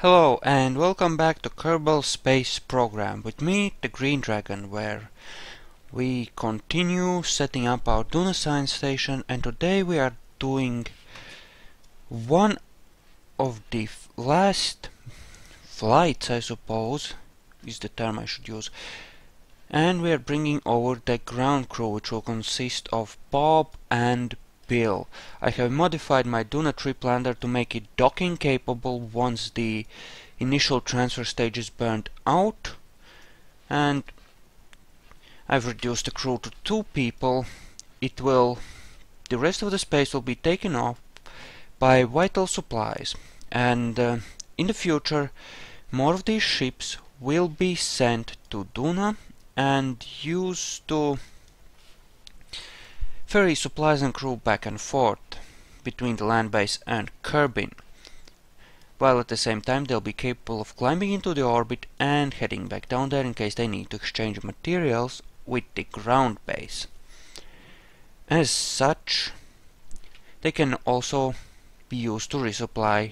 Hello and welcome back to Kerbal Space Program with me, the Green Dragon, where we continue setting up our Duna Science Station, and today we are doing one of the last flights, I suppose, is the term I should use, and we are bringing over the ground crew, which will consist of Bob and Bill. I have modified my Duna trip lander to make it docking capable once the initial transfer stage is burned out, and I've reduced the crew to 2 people. The rest of the space will be taken up by vital supplies, and in the future more of these ships will be sent to Duna and used to ferry supplies and crew back and forth between the land base and Kerbin, while at the same time they'll be capable of climbing into the orbit and heading back down there in case they need to exchange materials with the ground base. As such, they can also be used to resupply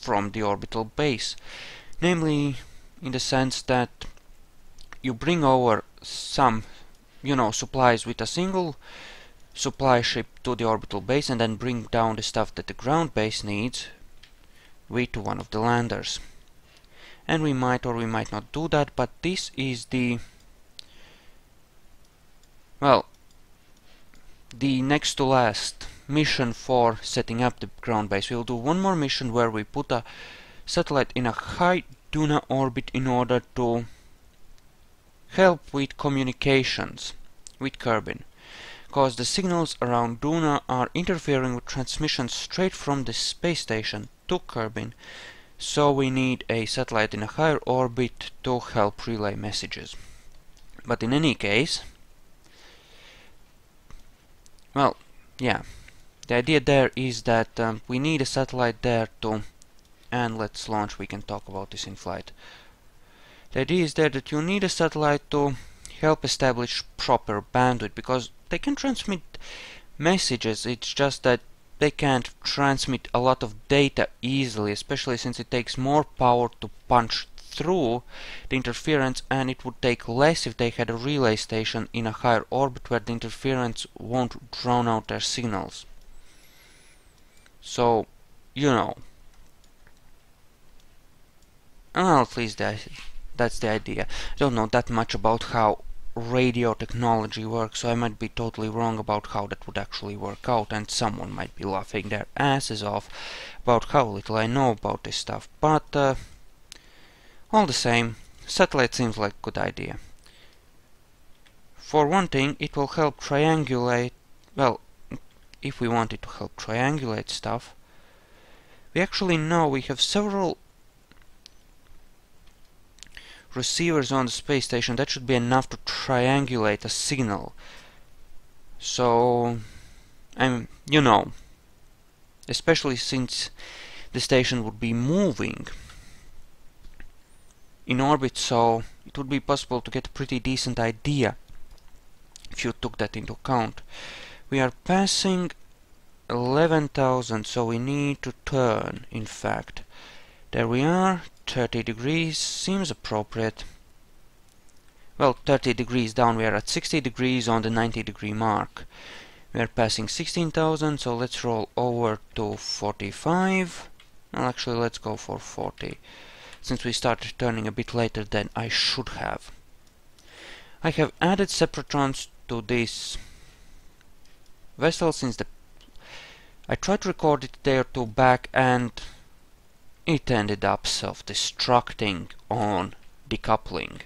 from the orbital base, namely in the sense that you bring over some supplies with a single supply ship to the orbital base and then bring down the stuff that the ground base needs with one of the landers. And we might or we might not do that, but this is the next to last mission for setting up the ground base. We'll do one more mission where we put a satellite in a high Duna orbit in order to help with communications with Kerbin, because the signals around Duna are interfering with transmissions straight from the space station to Kerbin, so we need a satellite in a higher orbit to help relay messages. But in any case, the idea there is that we need a satellite there to, and let's launch, we can talk about this in flight. The idea is there that you need a satellite to help establish proper bandwidth, because they can transmit messages, it's just that they can't transmit a lot of data easily, especially since it takes more power to punch through the interference, and it would take less if they had a relay station in a higher orbit where the interference won't drown out their signals. So, at least that's the idea. I don't know that much about how radio technology works, so I might be totally wrong about how that would actually work out, and someone might be laughing their asses off about how little I know about this stuff, but all the same, satellite seems like a good idea. For one thing, it will help triangulate, if we want it to help triangulate stuff. We actually know we have several receivers on the space station. That should be enough to triangulate a signal. So, especially since the station would be moving in orbit, so it would be possible to get a pretty decent idea if you took that into account. We are passing 11,000, so we need to turn, in fact. There we are, 30 degrees, seems appropriate. Well, 30 degrees down, we are at 60 degrees on the 90 degree mark. We are passing 16,000, so let's roll over to 45. Well, actually, let's go for 40, since we started turning a bit later than I should have. I have added separatrons to this vessel since I tried to record it a day or two back, and it ended up self-destructing on decoupling.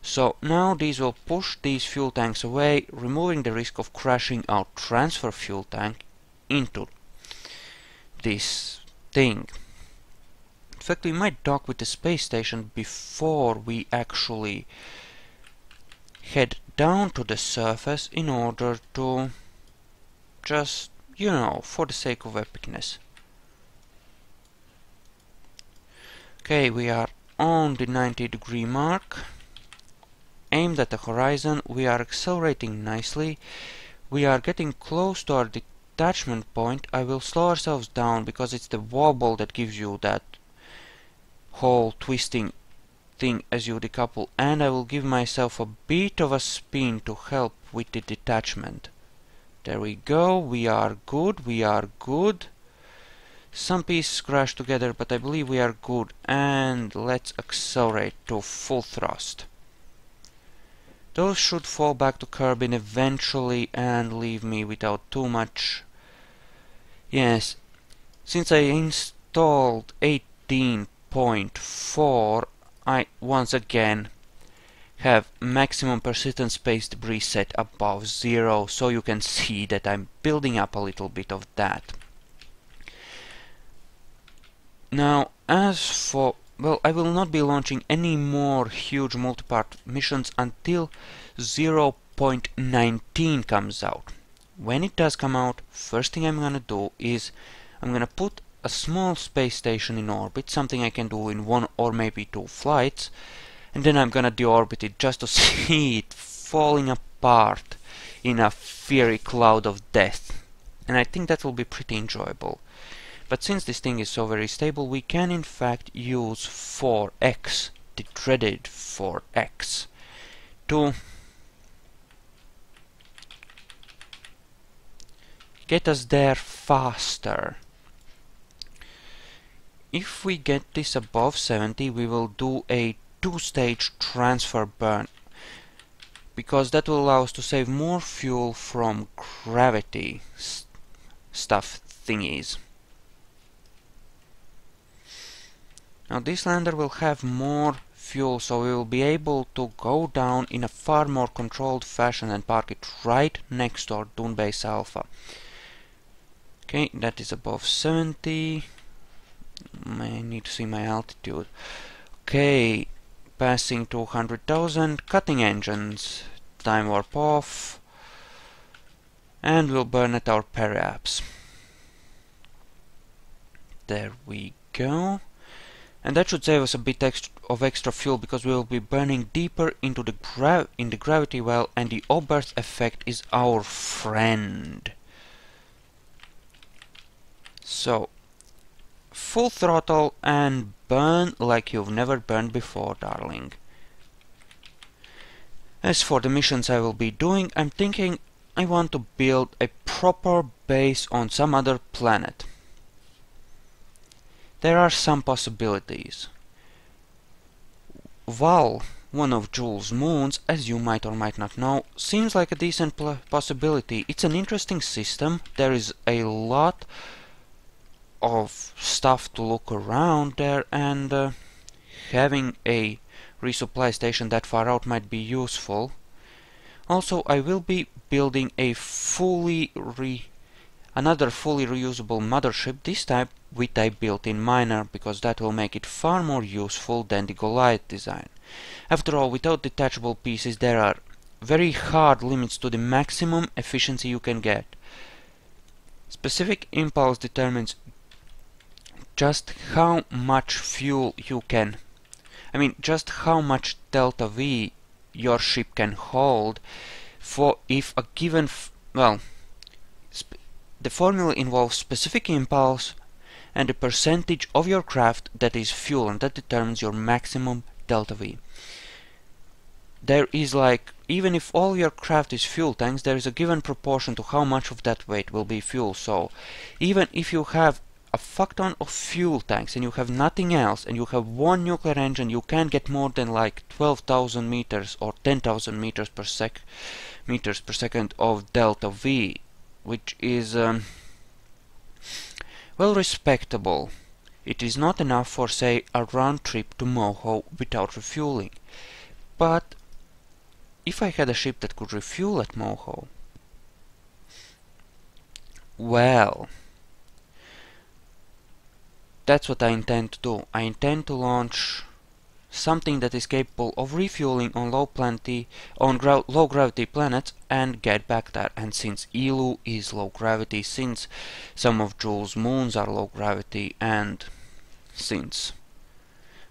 So now these will push these fuel tanks away, removing the risk of crashing our transfer fuel tank into this thing. In fact, we might dock with the space station before we actually head down to the surface in order to just, for the sake of epicness. Okay, we are on the 90 degree mark, aimed at the horizon. We are accelerating nicely. We are getting close to our detachment point. I will slow ourselves down because it's the wobble that gives you that whole twisting thing as you decouple, and I will give myself a bit of a spin to help with the detachment. There we go, we are good, we are good. Some pieces crash together, but I believe we are good, and let's accelerate to full thrust. Those should fall back to Kerbin eventually and leave me without too much. Yes, since I installed 18.4, I once again have maximum persistent space debris set above 0, so you can see that I'm building up a little bit of that. Now, as for, well, I will not be launching any more huge multipart missions until 0.19 comes out. When it does come out, first thing I'm gonna do is I'm gonna put a small space station in orbit, something I can do in 1 or maybe 2 flights, and then I'm gonna deorbit it just to see it falling apart in a fiery cloud of death. And I think that will be pretty enjoyable. But since this thing is so very stable, we can in fact use 4x, the dreaded 4x, to get us there faster. If we get this above 70, we will do a 2-stage transfer burn, because that will allow us to save more fuel from gravity stuff thingies. Now this lander will have more fuel, so we will be able to go down in a far more controlled fashion and park it right next to our Dunbase Alpha. Okay, that is above 70. I need to see my altitude. Okay, passing 200,000, cutting engines, time warp off, and we'll burn at our periapse. There we go. And that should save us a bit of extra fuel, because we will be burning deeper into the gravity well, and the Oberth effect is our friend. So, full throttle and burn like you've never burned before, darling. As for the missions I will be doing, I'm thinking I want to build a proper base on some other planet. There are some possibilities. Val, one of Jules' moons, as you might or might not know, seems like a decent possibility. It's an interesting system. There is a lot of stuff to look around there, and having a resupply station that far out might be useful. Also, I will be building a another fully reusable mothership, this time with a built-in miner, because that will make it far more useful than the Goliath design. After all, without detachable pieces, there are very hard limits to the maximum efficiency you can get. Specific impulse determines just how much fuel you can, just how much delta V your ship can hold for if a given, the formula involves specific impulse and the percentage of your craft that is fuel, and that determines your maximum delta V. There is even if all your craft is fuel tanks, there is a given proportion to how much of that weight will be fuel. So even if you have a fuck ton of fuel tanks and you have nothing else, and you have one nuclear engine, you can't get more than 12,000 meters or 10,000 meters per second of delta V, which is well, respectable. It is not enough for, say, a round trip to Moho without refueling. But if I had a ship that could refuel at Moho, well, that's what I intend to do. I intend to launch something that is capable of refueling on low gravity planets and get back there. And since Eeloo is low gravity, since some of Jules' moons are low gravity, and since,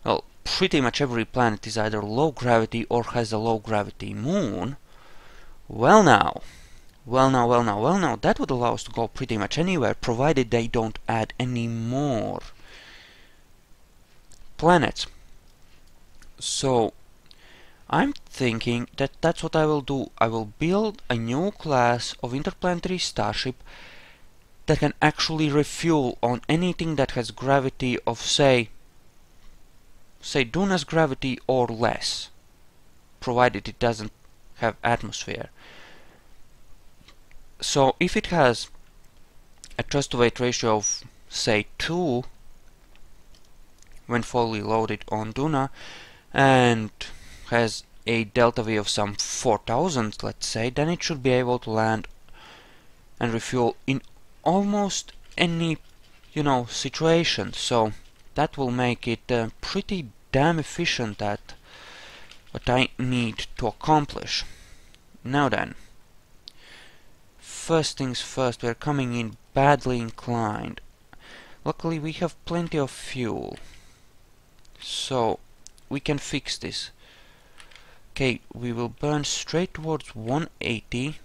well, pretty much every planet is either low gravity or has a low gravity moon, well now, that would allow us to go pretty much anywhere, provided they don't add any more planets. So I'm thinking that that's what I will do. I will build a new class of interplanetary starship that can actually refuel on anything that has gravity of say Duna's gravity or less, provided it doesn't have atmosphere. So if it has a thrust to weight ratio of say 2 when fully loaded on Duna, and has a delta V of some 4000, let's say, then it should be able to land and refuel in almost any, situation. So that will make it pretty damn efficient at what I need to accomplish. Now then, first things first, we're coming in badly inclined. Luckily we have plenty of fuel, so we can fix this. Okay, we will burn straight towards 180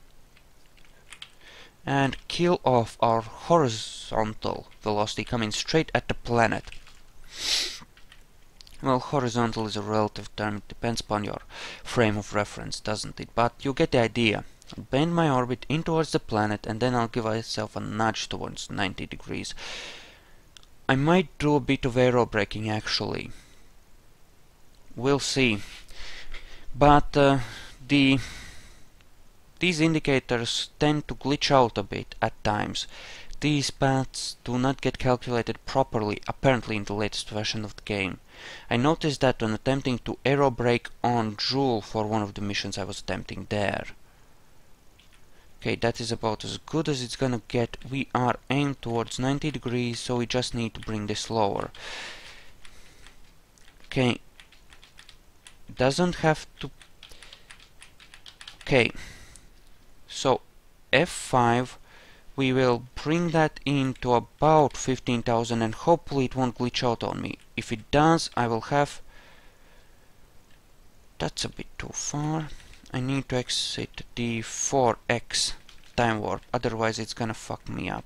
and kill off our horizontal velocity coming straight at the planet. Well, horizontal is a relative term, it depends upon your frame of reference, doesn't it? But you get the idea. I'll bend my orbit in towards the planet and then I'll give myself a nudge towards 90 degrees. I might do a bit of aero braking actually. We'll see. But these indicators tend to glitch out a bit at times. These paths do not get calculated properly, apparently in the latest version of the game. I noticed that when attempting to aero brake on Joule for one of the missions I was attempting there. Okay, that is about as good as it's gonna get. We are aimed towards 90 degrees, so we just need to bring this lower. Okay, doesn't have to. Okay, so F5, we will bring that into about 15,000 and hopefully it won't glitch out on me. If it does, I will have. That's a bit too far. I need to exit the 4x time warp, otherwise it's gonna fuck me up.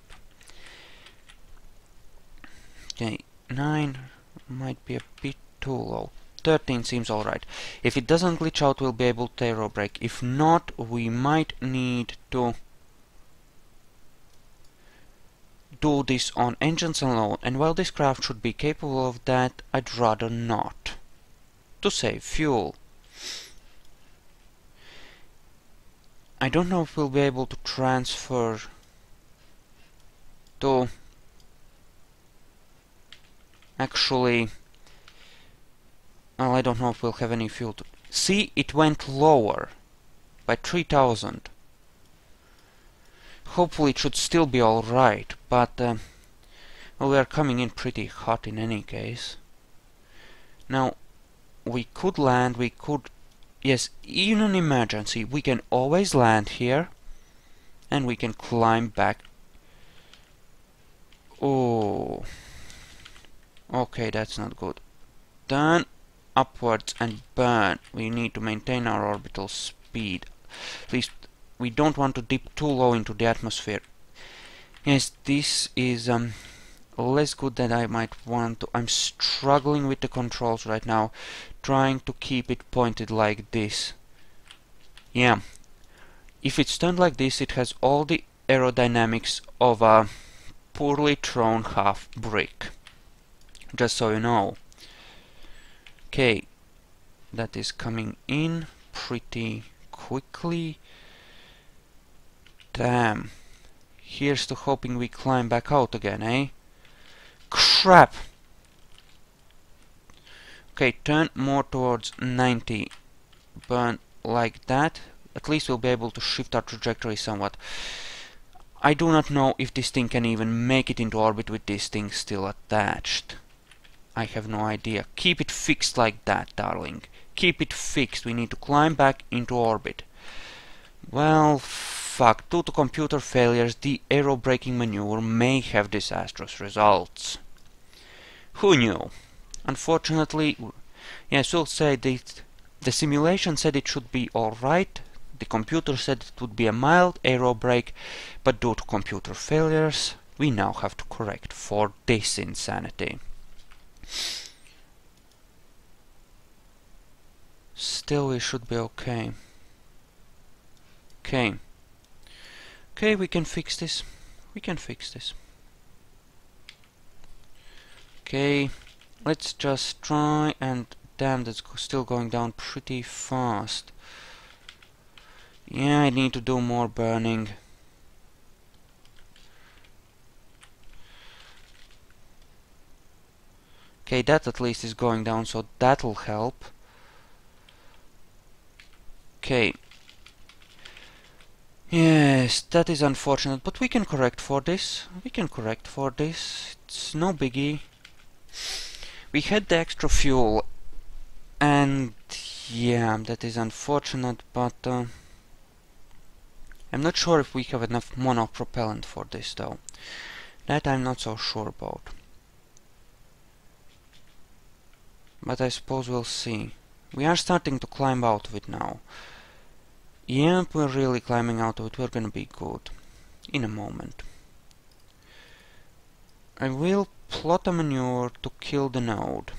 Okay, 9 might be a bit too low. 13 seems alright. If it doesn't glitch out, we'll be able to aero brake. If not, we might need to do this on engines alone, and while this craft should be capable of that, I'd rather not. To save fuel. I don't know if we'll be able to transfer to actually. Well, I don't know if we'll have any fuel to. See, it went lower by 3000. Hopefully it should still be alright, but well, we are coming in pretty hot in any case. Now, we could land, we could. Yes, in an emergency, we can always land here, and we can climb back. Oh. Okay, that's not good. Turn upwards and burn. We need to maintain our orbital speed. At least we don't want to dip too low into the atmosphere. Yes, this is less good than I might want to. I'm struggling with the controls right now, trying to keep it pointed like this. Yeah, if it's turned like this, it has all the aerodynamics of a poorly thrown half brick. Just so you know. Okay, that is coming in pretty quickly. Damn. Here's to hoping we climb back out again, eh? Crap! Okay, turn more towards 90. Burn like that. At least we'll be able to shift our trajectory somewhat. I do not know if this thing can even make it into orbit with this thing still attached. I have no idea. Keep it fixed like that, darling. Keep it fixed. We need to climb back into orbit. Well, fuck. Due to computer failures, the aero braking maneuver may have disastrous results. Who knew? Unfortunately, yes, we'll say that the simulation said it should be alright. The computer said it would be a mild aero brake, but due to computer failures, we now have to correct for this insanity. Still, we should be okay. Okay. Okay, we can fix this. We can fix this. Okay, let's just try and... Damn, that's still going down pretty fast. Yeah, I need to do more burning. Okay, that at least is going down, so that'll help. Okay. Yes, that is unfortunate, but we can correct for this. We can correct for this. It's no biggie. We had the extra fuel, and yeah, that is unfortunate, but I'm not sure if we have enough monopropellant for this, though. That I'm not so sure about. But I suppose we'll see. We are starting to climb out of it now. Yep, we're really climbing out of it. We're gonna be good. In a moment. I will plot a maneuver to kill the node.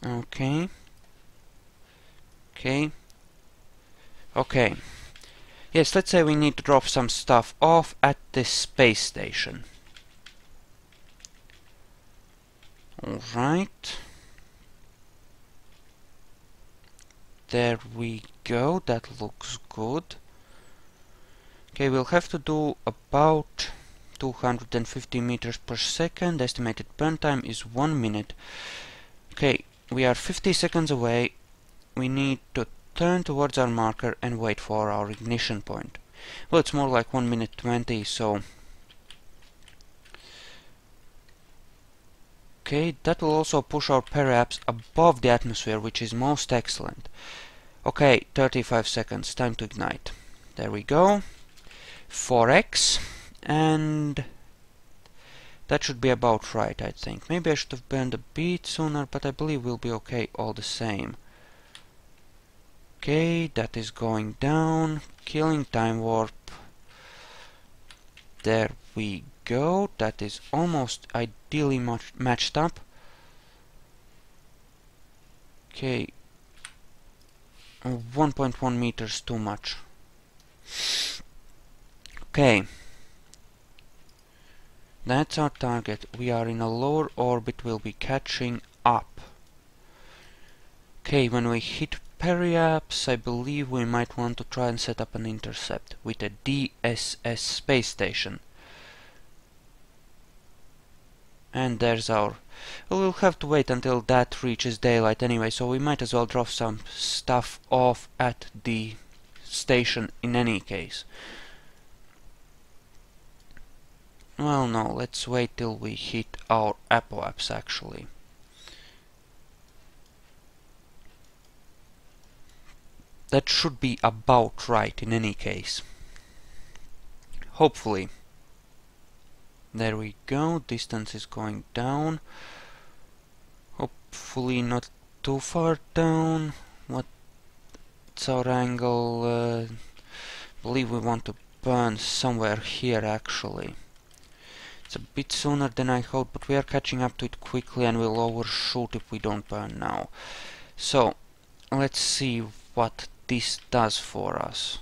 Okay. Okay. Okay. Yes, let's say we need to drop some stuff off at this space station. Alright. There we go, that looks good. Okay, we'll have to do about 250 meters per second. Estimated burn time is 1 minute. Okay, we are 50 seconds away. We need to turn towards our marker and wait for our ignition point. Well, it's more like 1 minute 20, so... Okay, that will also push our periapse above the atmosphere, which is most excellent. Okay, 35 seconds, time to ignite. There we go. 4x, and that should be about right, I think. Maybe I should have burned a bit sooner, but I believe we'll be okay all the same. Okay, that is going down. Killing time warp. There we go. That is almost ideally matched up. Okay. 1.1 meters too much. Okay. That's our target. We are in a lower orbit. We'll be catching up. Okay, when we hit periapse, I believe we might want to try and set up an intercept with a DSS space station. And there's our... We'll have to wait until that reaches daylight anyway, so we might as well drop some stuff off at the station in any case. Well, no, let's wait till we hit our apoapse actually. That should be about right in any case. Hopefully. There we go, distance is going down. Hopefully not too far down. What's our angle? Believe we want to burn somewhere here actually. It's a bit sooner than I hoped, but we are catching up to it quickly and we'll overshoot if we don't burn now. So, let's see what this does for us.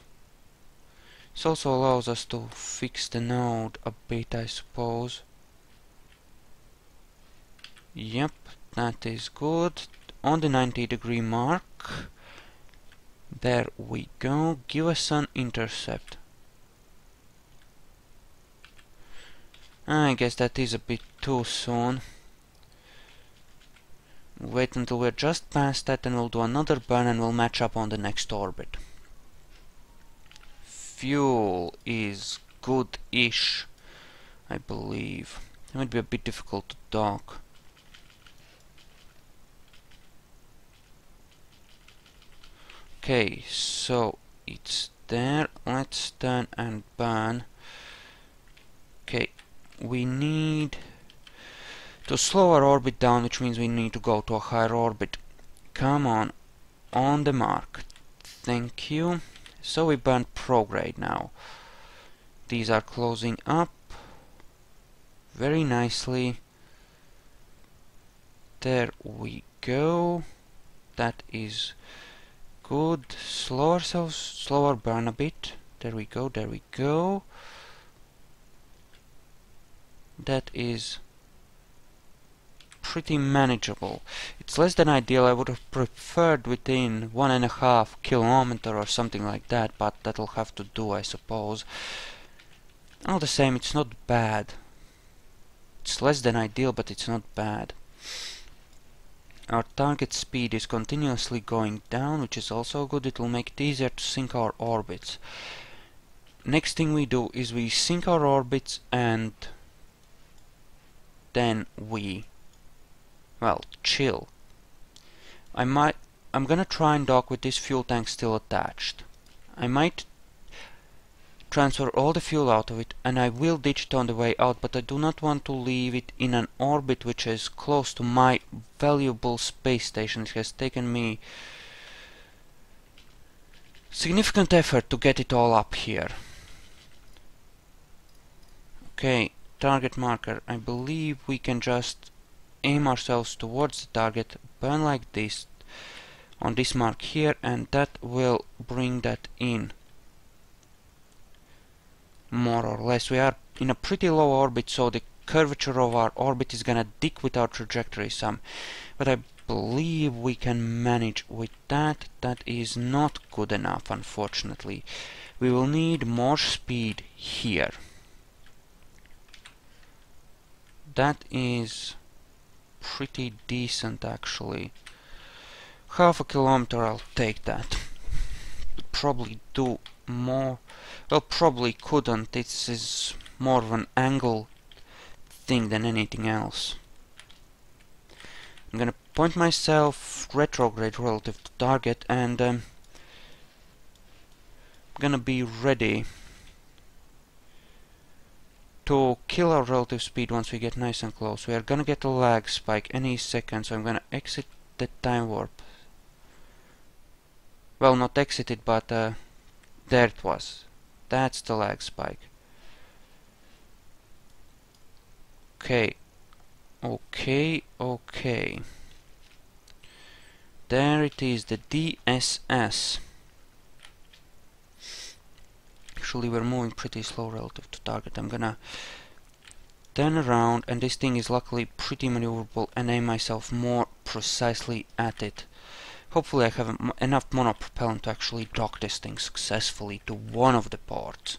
This also allows us to fix the node a bit, I suppose. Yep, that is good. On the 90-degree mark. There we go. Give us an intercept. I guess that is a bit too soon. Wait until we're just past that and we'll do another burn and we'll match up on the next orbit. Fuel is good-ish, I believe. It might be a bit difficult to dock. Okay, so it's there. Let's turn and burn. Okay, we need to slow our orbit down, which means we need to go to a higher orbit. Come on the mark. Thank you. So we burn prograde now. These are closing up very nicely. There we go. That is good. Slow ourselves, slower burn a bit. There we go, there we go. That is pretty manageable. It's less than ideal. I would have preferred within 1.5 kilometer or something like that, but that'll have to do, I suppose. All the same, it's not bad. It's less than ideal, but it's not bad. Our target speed is continuously going down, which is also good. It will make it easier to sync our orbits. Next thing we do is we sync our orbits, and then we, well, chill. I'm gonna try and dock with this fuel tank still attached. I might transfer all the fuel out of it, and I will ditch it on the way out, but I do not want to leave it in an orbit which is close to my valuable space station. It has taken me significant effort to get it all up here. Okay, target marker. I believe we can just aim ourselves towards the target, burn like this on this mark here, and that will bring that in. More or less. We are in a pretty low orbit, so the curvature of our orbit is gonna dick with our trajectory some. But I believe we can manage with that. That is not good enough, unfortunately. We will need more speed here. That is pretty decent, actually. 0.5 kilometer, I'll take that. Probably do more. Well, probably couldn't. This is more of an angle thing than anything else. I'm gonna point myself retrograde relative to target, and I'm gonna be ready to kill our relative speed once we get nice and close. We are gonna get a lag spike any second, so I'm gonna exit the time warp. Well, not exit it, but there it was. That's the lag spike. Okay. Okay, okay. There it is, the DSS. Actually, we're moving pretty slow relative to target. I'm gonna turn around, and this thing is luckily pretty maneuverable, and aim myself more precisely at it. Hopefully I have enough monopropellant to actually dock this thing successfully to one of the ports.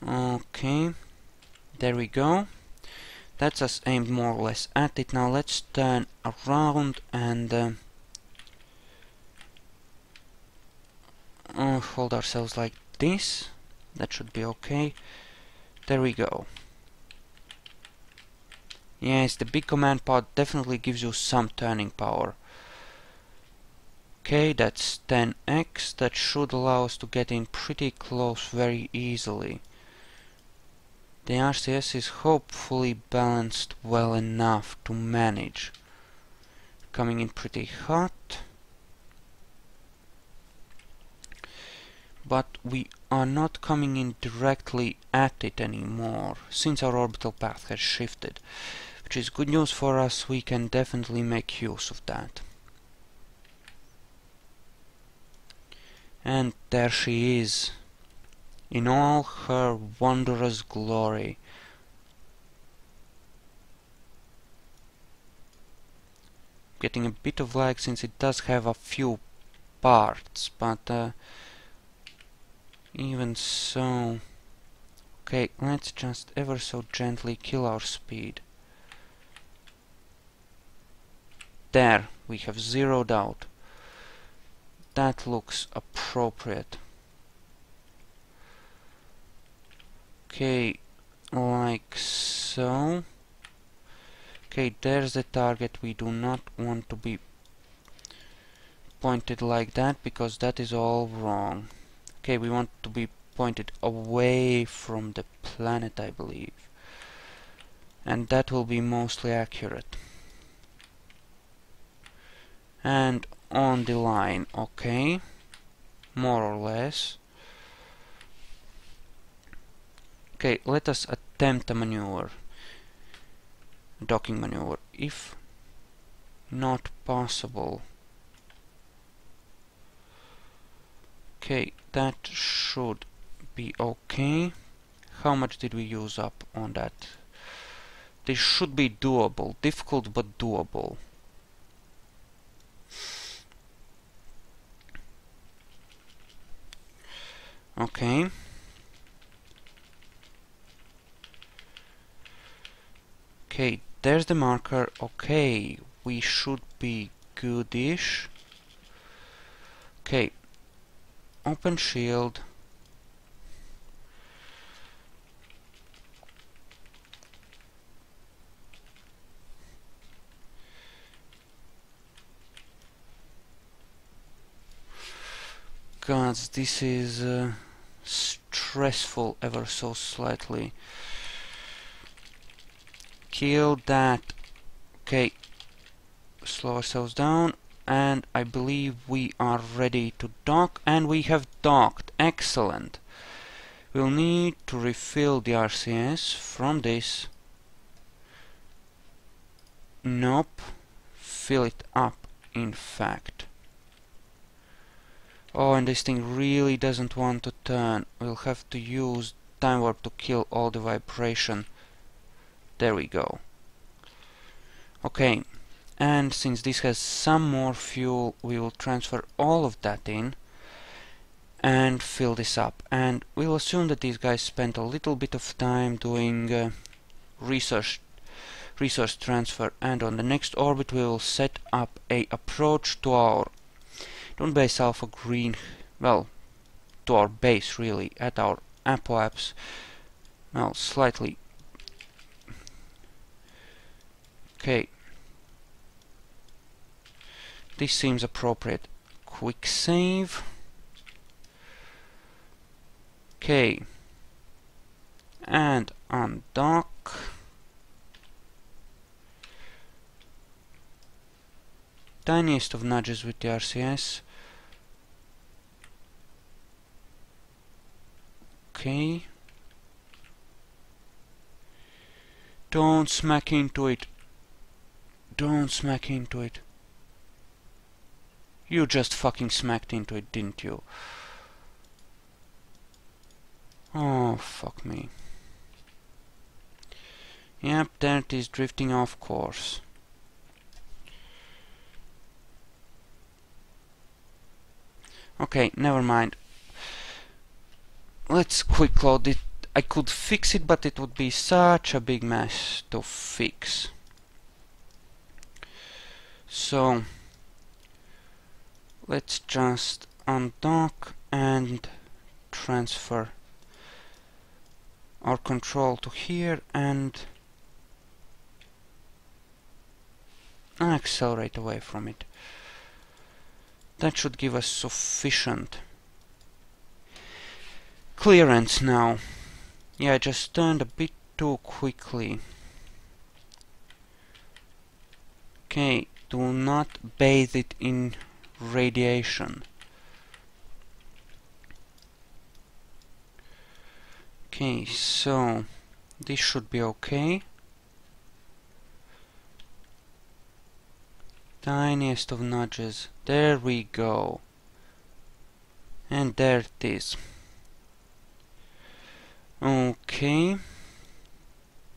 Okay, there we go. That's us aimed more or less at it. Now let's turn around and hold ourselves like this. That should be okay. There we go. Yes, the big command pod definitely gives you some turning power. Okay, that's 10x. That should allow us to get in pretty close very easily. The RCS is hopefully balanced well enough to manage. Coming in pretty hot. But we are not coming in directly at it anymore, since our orbital path has shifted. Which is good news for us. We can definitely make use of that. And there she is, in all her wondrous glory. Getting a bit of lag since it does have a few parts, but even so. Okay, let's just ever so gently kill our speed. There, we have zeroed out. That looks appropriate. Okay, like so. Okay, there's the target. We do not want to be pointed like that, because that is all wrong. Okay, we want to be pointed away from the planet, I believe. And that will be mostly accurate. And on the line, okay, more or less. Okay, let us attempt a maneuver. docking maneuver. If not possible. Okay, that should be okay. How much did we use up on that? This should be doable. Difficult but doable. Okay. Okay, there's the marker. Okay, we should be goodish. Okay, open shield. Gods, this is stressful ever so slightly. Kill that. Okay, slow ourselves down, and I believe we are ready to dock, and we have docked. Excellent. We'll need to refill the RCS from this. Nope. Fill it up, in fact. Oh, and this thing really doesn't want to turn. We'll have to use time warp to kill all the vibration. There we go. Okay, and since this has some more fuel, we will transfer all of that in and fill this up. And we'll assume that these guys spent a little bit of time doing resource transfer, and on the next orbit we will set up a approach to our Dunbase Alpha green, well, to our base really, at our apoapse. Well, slightly. Okay. This seems appropriate. Quick save. Okay. And undock. Tiniest of nudges with the RCS. Okay. Don't smack into it. Don't smack into it. You just fucking smacked into it, didn't you? Oh, fuck me. Yep, there it is, drifting off course. Okay, never mind. Let's quick load it. I could fix it, but it would be such a big mess to fix. So, let's just undock and transfer our control to here and accelerate away from it. That should give us sufficient clearance now. Yeah, I just turned a bit too quickly. Okay, do not bathe it in radiation. Okay, so this should be okay. Tiniest of nudges. There we go. And there it is. Okay.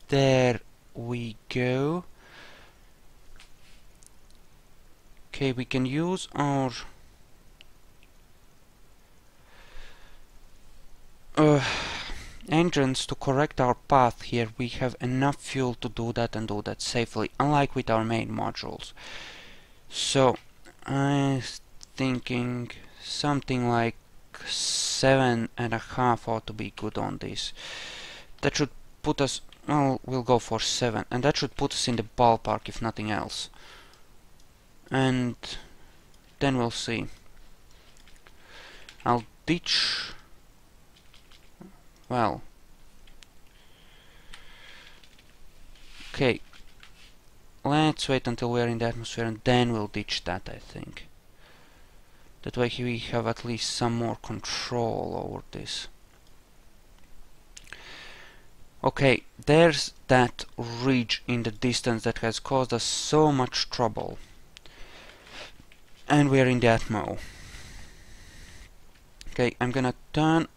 There we go. Okay, we can use our engines to correct our path here. We have enough fuel to do that and do that safely, unlike with our main modules. So, I'm thinking something like 7.5 ought to be good on this. That should put us, well, we'll go for 7, and that should put us in the ballpark if nothing else. And then we'll see. I'll ditch, well, okay. Let's wait until we're in the atmosphere and then we'll ditch that, I think. That way we have at least some more control over this. Okay, there's that ridge in the distance that has caused us so much trouble. And we are in the Atmo. Okay, I'm gonna turn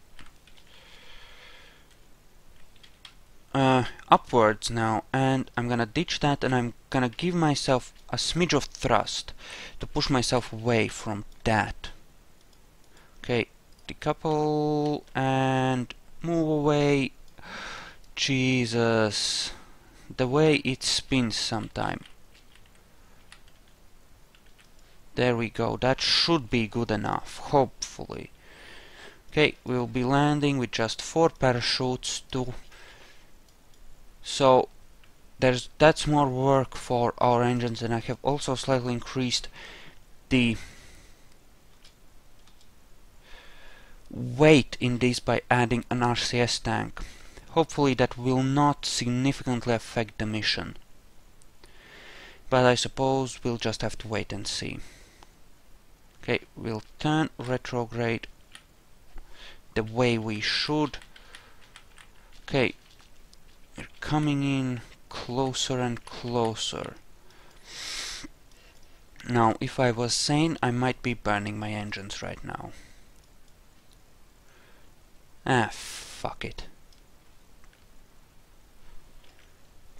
upwards now, and I'm gonna ditch that, and I'm gonna give myself a smidge of thrust to push myself away from that. Okay, decouple and move away. Jesus, the way it spins sometime. There we go, that should be good enough, hopefully. Okay, we'll be landing with just 4 parachutes too. So that's more work for our engines, and I have also slightly increased the weight in this by adding an RCS tank. Hopefully that will not significantly affect the mission. But I suppose we'll just have to wait and see. Okay, we'll turn retrograde the way we should. Okay, we're coming in closer and closer. Now, if I was sane, I might be burning my engines right now. Ah, fuck it.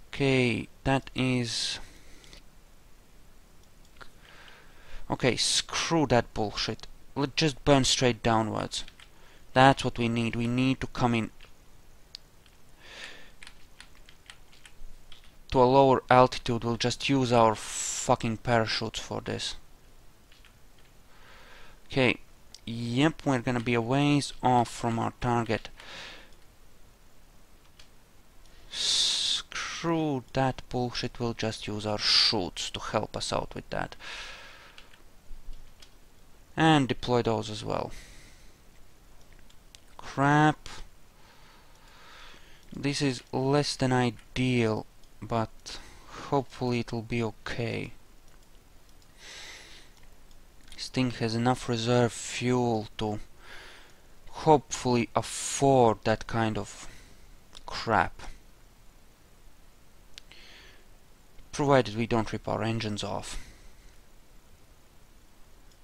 Okay, that is... Okay, screw that bullshit. Let's just burn straight downwards. That's what we need. We need to come in to a lower altitude. We'll just use our fucking parachutes for this. Okay, yep, we're gonna be a ways off from our target. Screw that bullshit, we'll just use our chutes to help us out with that. And deploy those as well. Crap. This is less than ideal, but hopefully it'll be okay. This thing has enough reserve fuel to hopefully afford that kind of crap. Provided we don't rip our engines off.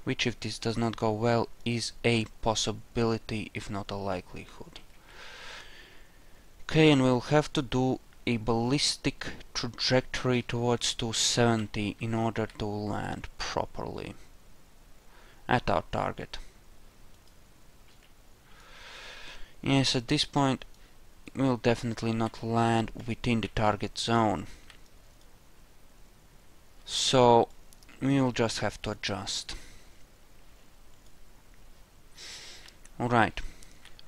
Which, if this does not go well, is a possibility, if not a likelihood. Okay, and we'll have to do a ballistic trajectory towards 270 in order to land properly at our target. Yes, at this point we'll definitely not land within the target zone. So we'll just have to adjust. Alright,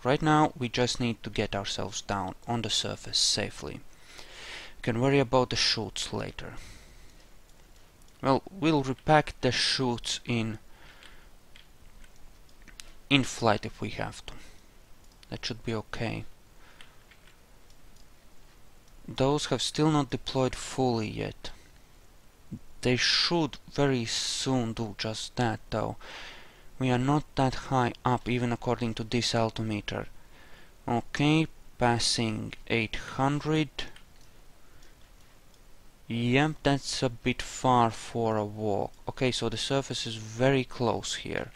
right now we just need to get ourselves down on the surface safely. We can worry about the chutes later. Well, we'll repack the chutes in flight if we have to. That should be okay. Those have still not deployed fully yet. They should very soon do just that though. We are not that high up even according to this altimeter. Okay, passing 800. Yep, that's a bit far for a walk. Okay, so the surface is very close here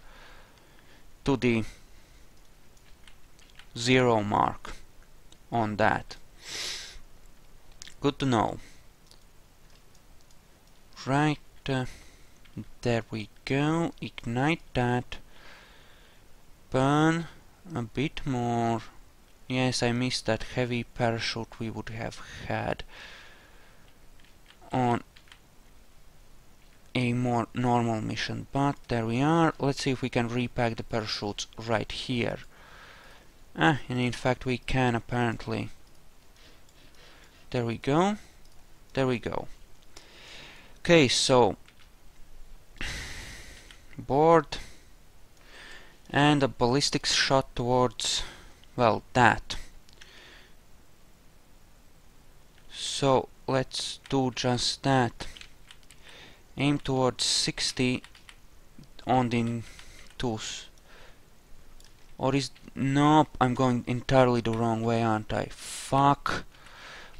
to the 0 mark on that. Good to know. Right, there we go. Ignite that. Burn a bit more. Yes, I missed that heavy parachute we would have had on a more normal mission, but there we are. Let's see if we can repack the parachutes right here. And in fact we can apparently. There we go. There we go. Okay, so board and a ballistics shot towards, well, that. So let's do just that. Aim towards 60 on the tooth. Or is... Nope, I'm going entirely the wrong way, aren't I? Fuck.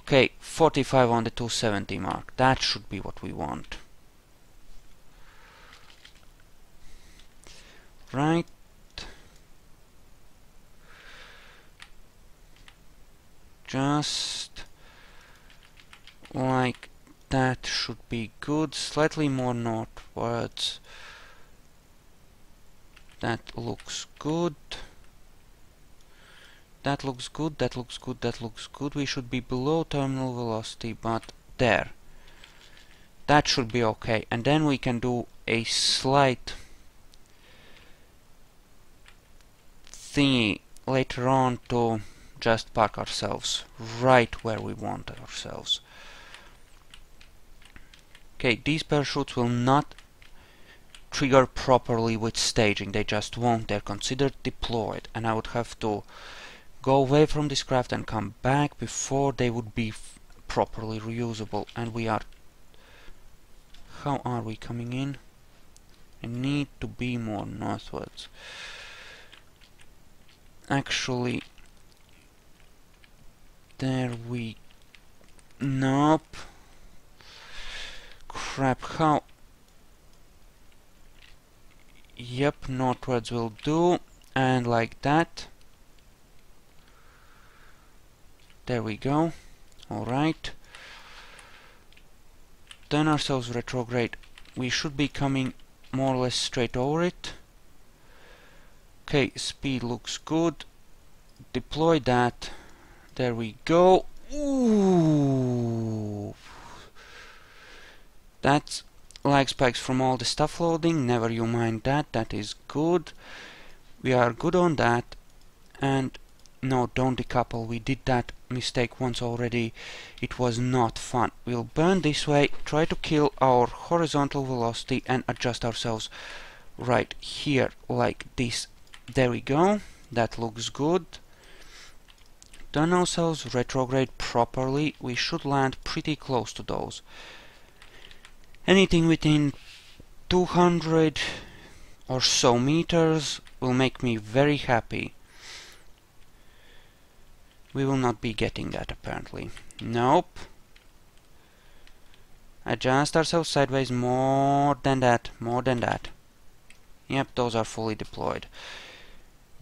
Okay, 45 on the 270 mark. That should be what we want. Right. Just like that should be good. Slightly more northwards. That looks good. That looks good, that looks good, that looks good. We should be below terminal velocity, but there. That should be okay. And then we can do a slight thingy later on to just park ourselves right where we want ourselves. Okay, these parachutes will not trigger properly with staging. They just won't. They're considered deployed, and I would have to go away from this craft and come back before they would be properly reusable. And we are... How are we coming in? I need to be more northwards. Actually, there we... Nope. Crap, how... Yep, northwards will do. And like that. There we go. Alright. Turn ourselves retrograde. We should be coming more or less straight over it. Okay, speed looks good. Deploy that. There we go. Ooh. That's lag spikes from all the stuff loading. Never you mind that. That is good. We are good on that. And no, don't decouple. We did that mistake once already. It was not fun. We'll burn this way, try to kill our horizontal velocity and adjust ourselves right here like this. There we go. That looks good. Turn ourselves retrograde properly. We should land pretty close to those. Anything within 200 or so meters will make me very happy. We will not be getting that apparently. Nope. Adjust ourselves sideways more than that, more than that. Yep, those are fully deployed.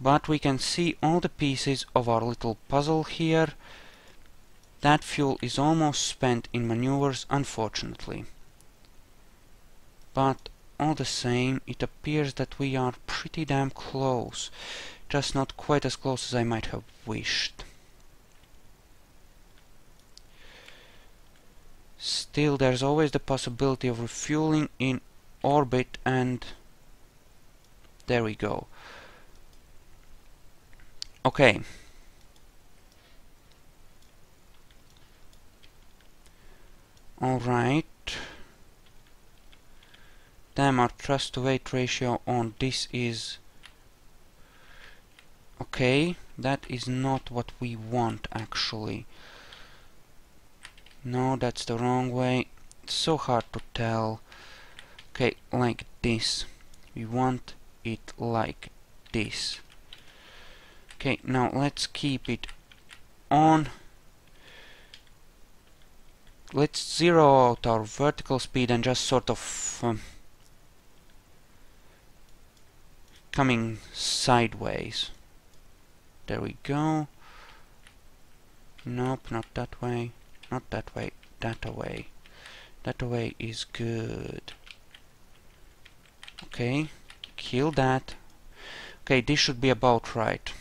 But we can see all the pieces of our little puzzle here. That fuel is almost spent in maneuvers, unfortunately. But all the same, it appears that we are pretty damn close. Just not quite as close as I might have wished. Still, there's always the possibility of refueling in orbit, and there we go. Okay. Alright. Damn, our thrust to weight ratio on this is... Okay, that is not what we want actually. No, that's the wrong way. It's so hard to tell. Okay, like this. We want it like this. Okay, now let's keep it on. Let's zero out our vertical speed and just sort of coming sideways. There we go. Nope, not that way. Not that way, that away. That away is good. Okay, kill that. Okay, this should be about right.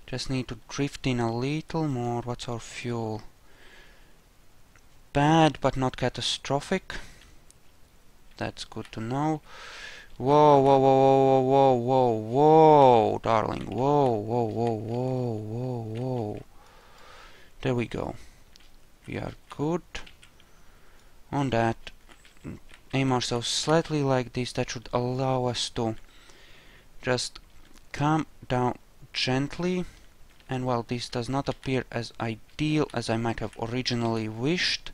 Just need to drift in a little more. What's our fuel? Bad, but not catastrophic. That's good to know. Whoa, whoa, whoa, whoa, whoa, whoa, whoa, darling. Whoa, whoa, whoa, whoa, whoa, whoa. There we go. We are good on that. Aim ourselves slightly like this. That should allow us to just come down gently. And while this does not appear as ideal as I might have originally wished,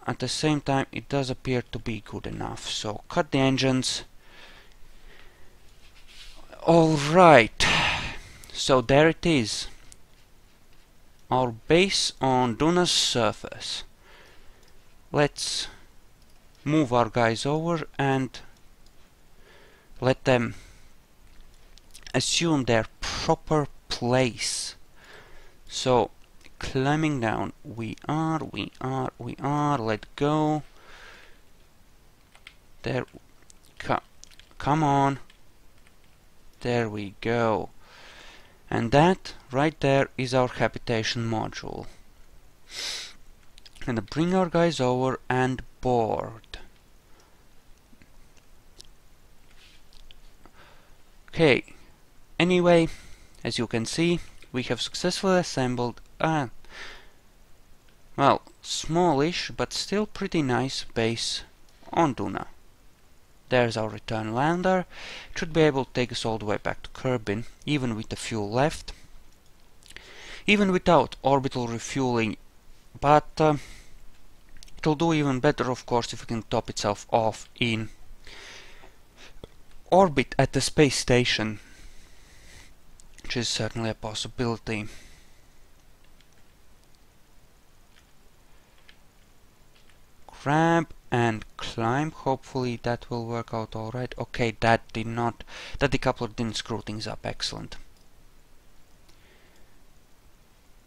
at the same time it does appear to be good enough. So cut the engines. Alright, So there it is. Our base on Duna's surface. Let's move our guys over and let them assume their proper place. So, climbing down, we are, let go. There, come on. There we go. And that, right there, is our habitation module. And bring our guys over and board. Okay, anyway, as you can see, we have successfully assembled a, well, smallish but still pretty nice base on Duna. There's our return lander. It should be able to take us all the way back to Kerbin, even with the fuel left. Even without orbital refueling, but it'll do even better, of course, if it can top itself off in orbit at the space station, which is certainly a possibility. Grab and climb, hopefully that will work out alright. Okay, that decoupler didn't screw things up, excellent.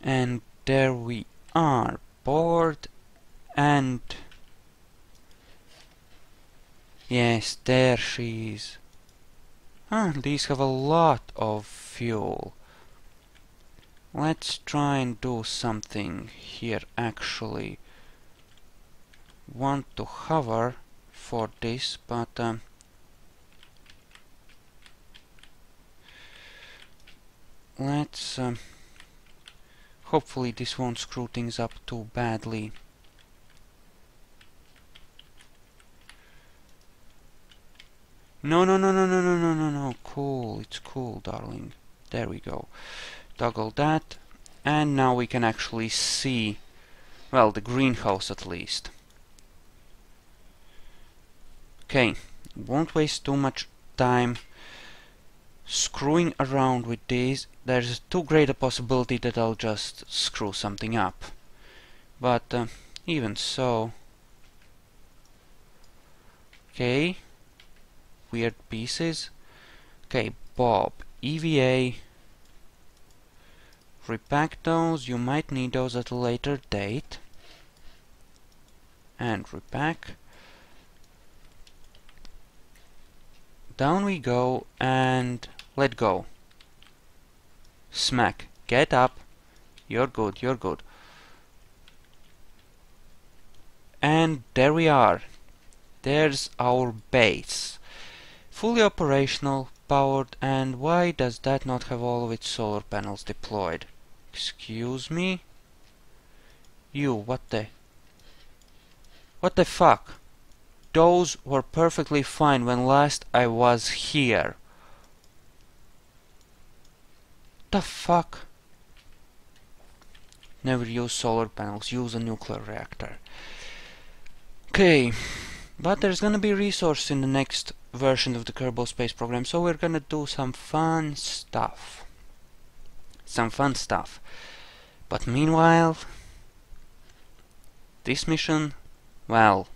And there we are, board, and yes, there she is. These have a lot of fuel. Let's try and do something here actually. Want to hover for this, but let's hopefully this won't screw things up too badly. No, cool, it's cool, darling. There we go. Toggle that, and now we can actually see, well, the greenhouse at least. Okay, won't waste too much time screwing around with these. There's too great a possibility that I'll just screw something up. But even so... Okay, weird pieces. Okay, Bob, EVA. Repack those, you might need those at a later date. And repack. Down we go and let go. Smack. Get up. You're good, you're good. And there we are. There's our base. Fully operational, powered, and why does that not have all of its solar panels deployed? Excuse me? You, what the fuck? Those were perfectly fine when last I was here. The fuck? Never use solar panels, use a nuclear reactor. Okay, but there's gonna be resource in the next version of the Kerbal Space Program, so we're gonna do some fun stuff. But meanwhile, this mission, well,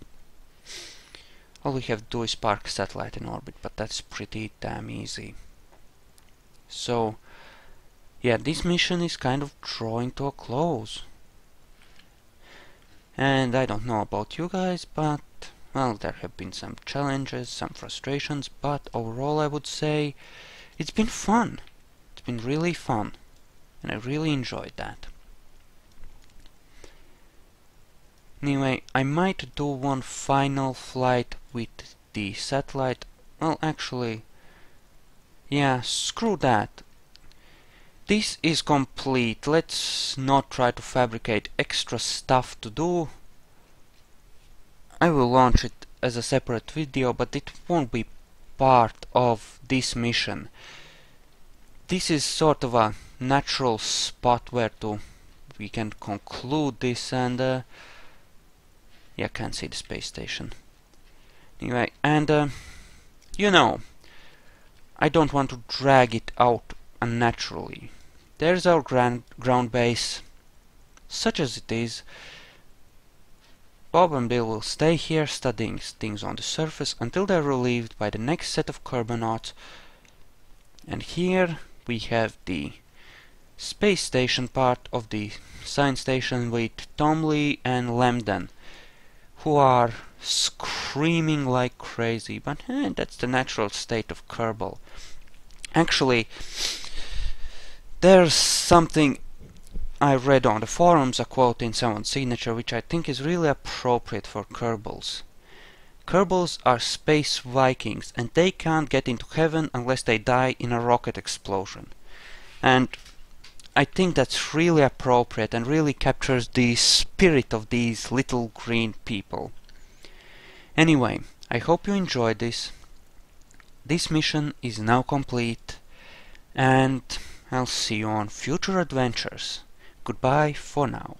all we have to do is park a satellite in orbit, but that's pretty damn easy. So, yeah, this mission is kind of drawing to a close. And I don't know about you guys, but, well, there have been some challenges, some frustrations, but overall I would say it's been fun. It's been really fun, and I really enjoyed that. Anyway, I might do one final flight with the satellite. Well, actually, yeah, screw that. This is complete. Let's not try to fabricate extra stuff to do. I will launch it as a separate video, but it won't be part of this mission. This is sort of a natural spot where we can conclude this, and yeah, can't see the space station. Anyway, and you know, I don't want to drag it out unnaturally. There's our ground base. Such as it is, Bob and Bill will stay here studying things on the surface until they're relieved by the next set of carbonauts. And here we have the space station part of the science station with Tom Lee and Lamden, who are screaming like crazy, but that's the natural state of Kerbal. Actually, there's something I read on the forums, a quote in someone's signature, which I think is really appropriate for Kerbals. Kerbals are space Vikings, and they can't get into heaven unless they die in a rocket explosion. And I think that's really appropriate and really captures the spirit of these little green people. Anyway, I hope you enjoyed this. This mission is now complete, and I'll see you on future adventures. Goodbye for now.